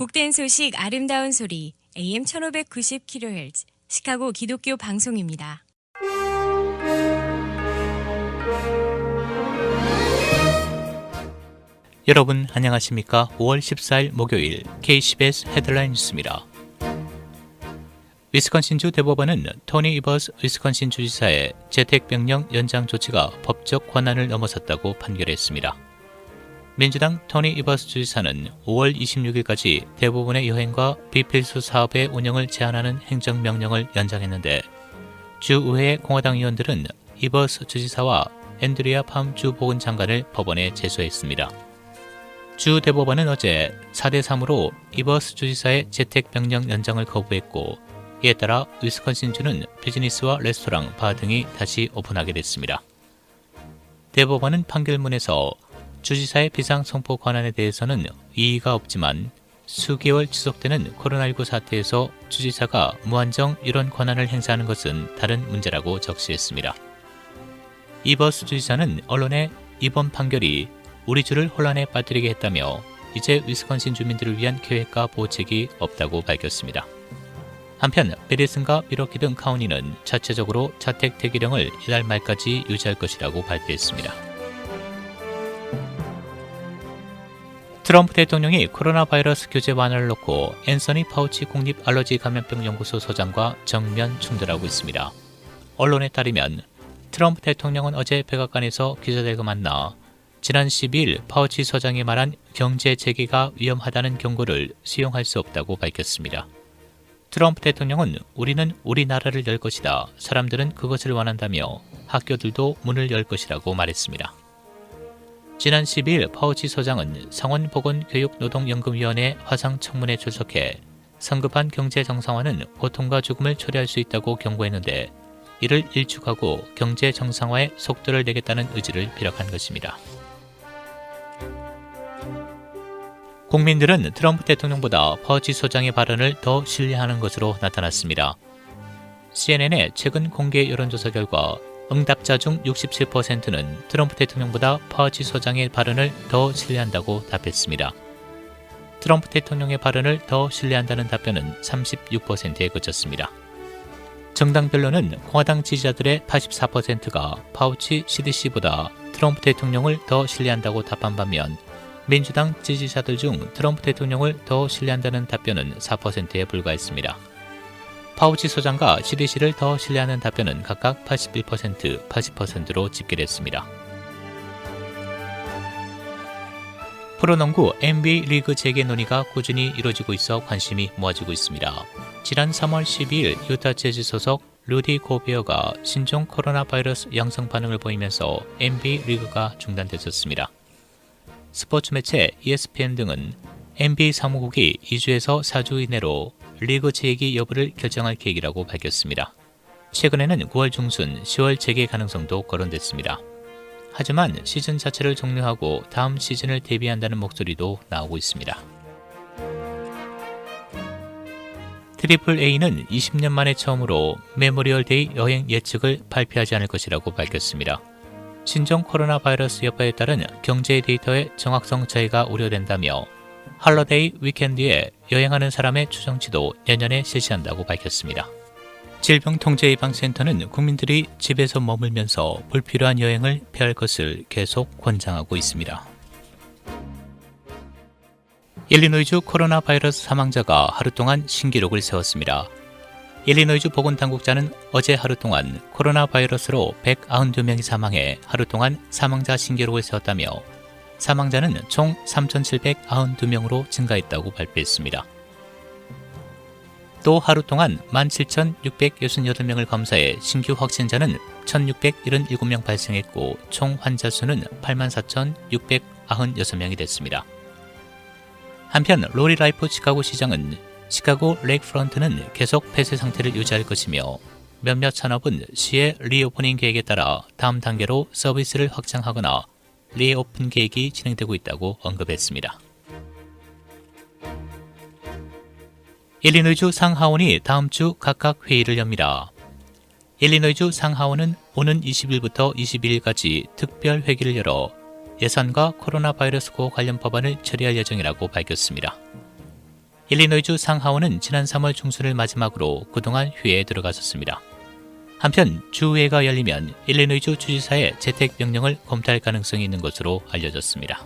복된 소식 아름다운 소리 AM 1590kHz 시카고 기독교 방송입니다. 여러분 안녕하십니까? 5월 14일 목요일 KCBS 헤드라인 뉴스입니다. 위스콘신주 대법원은 토니 이버스 위스콘신 주지사의 재택병령 연장 조치가 법적 권한을 넘어섰다고 판결했습니다. 민주당 토니 이버스 주지사는 5월 26일까지 대부분의 여행과 비필수 사업의 운영을 제한하는 행정명령을 연장했는데 주의회 공화당 의원들은 이버스 주지사와 앤드리아 팜 주보건장관을 법원에 제소했습니다. 주 대법원은 어제 4대3으로 이버스 주지사의 재택명령 연장을 거부했고 이에 따라 위스콘신주는 비즈니스와 레스토랑, 바 등이 다시 오픈하게 됐습니다. 대법원은 판결문에서 주지사의 비상선포 권한에 대해서는 이의가 없지만 수개월 지속되는 코로나19 사태에서 주지사가 무한정 이런 권한을 행사하는 것은 다른 문제라고 적시했습니다. 이버스 주지사는 언론에 이번 판결이 우리 주를 혼란에 빠뜨리게 했다며 이제 위스콘신 주민들을 위한 계획과 보호책이 없다고 밝혔습니다. 한편 메디슨과 미러키 등 카운티는 자체적으로 자택 대기령을 이달 말까지 유지할 것이라고 발표했습니다. 트럼프 대통령이 코로나 바이러스 규제 완화를 놓고 앤서니 파우치 국립 알러지 감염병 연구소 소장과 정면 충돌하고 있습니다. 언론에 따르면 트럼프 대통령은 어제 백악관에서 기자들과 만나 지난 12일 파우치 소장이 말한 경제 재개가 위험하다는 경고를 수용할 수 없다고 밝혔습니다. 트럼프 대통령은 우리는 우리나라를 열 것이다. 사람들은 그것을 원한다며 학교들도 문을 열 것이라고 말했습니다. 지난 12일 파우치 소장은 상원보건교육노동연금위원회 화상청문회에 출석해 성급한 경제 정상화는 고통과 죽음을 초래할 수 있다고 경고했는데 이를 일축하고 경제 정상화에 속도를 내겠다는 의지를 피력한 것입니다. 국민들은 트럼프 대통령보다 파우치 소장의 발언을 더 신뢰하는 것으로 나타났습니다. CNN의 최근 공개 여론조사 결과 응답자 중 67%는 트럼프 대통령보다 파우치 소장의 발언을 더 신뢰한다고 답했습니다. 트럼프 대통령의 발언을 더 신뢰한다는 답변은 36%에 그쳤습니다. 정당별로는 공화당 지지자들의 84%가 파우치 CDC보다 트럼프 대통령을 더 신뢰한다고 답한 반면 민주당 지지자들 중 트럼프 대통령을 더 신뢰한다는 답변은 4%에 불과했습니다. 파우치 소장과 CDC를 더 신뢰하는 답변은 각각 81%, 80%로 집계됐습니다. 프로농구 NBA 리그 재개 논의가 꾸준히 이루어지고 있어 관심이 모아지고 있습니다. 지난 3월 12일 유타 재즈 소속 루디 고베어가 신종 코로나 바이러스 양성 반응을 보이면서 NBA 리그가 중단됐었습니다. 스포츠 매체 ESPN 등은 NBA 사무국이 2주에서 4주 이내로 리그 재개 여부를 결정할 계획이라고 밝혔습니다. 최근에는 9월 중순, 10월 재개 가능성도 거론됐습니다. 하지만 시즌 자체를 종료하고 다음 시즌을 대비한다는 목소리도 나오고 있습니다. 트리플 A는 20년 만에 처음으로 메모리얼 데이 여행 예측을 발표하지 않을 것이라고 밝혔습니다. 신종 코로나 바이러스 여파에 따른 경제 데이터의 정확성 저해가 우려된다며 할러데이 위켄드에 여행하는 사람의 추정치도 내년에 실시한다고 밝혔습니다. 질병통제예방센터는 국민들이 집에서 머물면서 불필요한 여행을 피할 것을 계속 권장하고 있습니다. 일리노이주 코로나 바이러스 사망자가 하루 동안 신기록을 세웠습니다. 일리노이주 보건당국자는 어제 하루 동안 코로나 바이러스로 192명이 사망해 하루 동안 사망자 신기록을 세웠다며 사망자는 총 3,792명으로 증가했다고 발표했습니다. 또 하루 동안 17,668명을 검사해 신규 확진자는 1,677명 발생했고 총 환자 수는 84,696명이 됐습니다. 한편 로리 라이프 시카고 시장은 시카고 레이크프런트는 계속 폐쇄 상태를 유지할 것이며 몇몇 산업은 시의 리오프닝 계획에 따라 다음 단계로 서비스를 확장하거나 리오픈 계획이 진행되고 있다고 언급했습니다. 일리노이주 상하원이 다음 주 각각 회의를 엽니다. 일리노이주 상하원은 오는 20일부터 22일까지 특별 회기를 열어 예산과 코로나 바이러스 관련 법안을 처리할 예정이라고 밝혔습니다. 일리노이주 상하원은 지난 3월 중순을 마지막으로 그동안 휴회에 들어갔었습니다. 한편 주회가 열리면 일리노이주 주지사의 재택 명령을 검토할 가능성이 있는 것으로 알려졌습니다.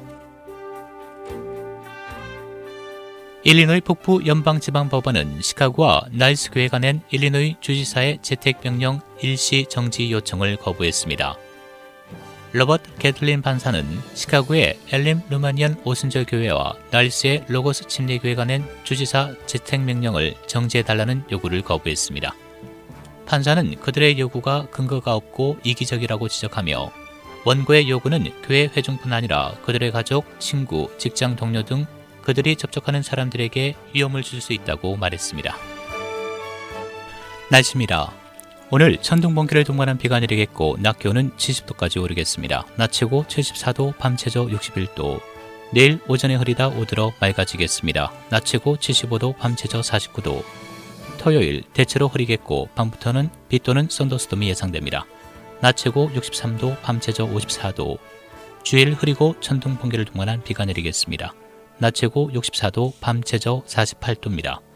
일리노이 북부 연방지방법원은 시카고와 나일스 교회가 낸 일리노이 주지사의 재택명령 일시 정지 요청을 거부했습니다. 로버트 게틀린 판사는 시카고의 엘림 루마니안 오순절 교회와 나일스의 로고스 침례교회가 낸 주지사 재택명령을 정지해달라는 요구를 거부했습니다. 판사는 그들의 요구가 근거가 없고 이기적이라고 지적하며 원고의 요구는 교회 회중뿐 아니라 그들의 가족, 친구, 직장 동료 등 그들이 접촉하는 사람들에게 위험을 줄 수 있다고 말했습니다. 날씨입니다. 오늘 천둥번개를 동반한 비가 내리겠고 낮 기온은 70도까지 오르겠습니다. 낮 최고 74도, 밤 최저 61도. 내일 오전에 흐리다 오들어 맑아지겠습니다. 낮 최고 75도, 밤 최저 49도. 토요일 대체로 흐리겠고 밤부터는 비 또는 썬더스톰이 예상됩니다. 낮 최고 63도, 밤 최저 54도. 주일 흐리고 천둥번개를 동반한 비가 내리겠습니다. 낮 최고 64도, 밤 최저 48도입니다.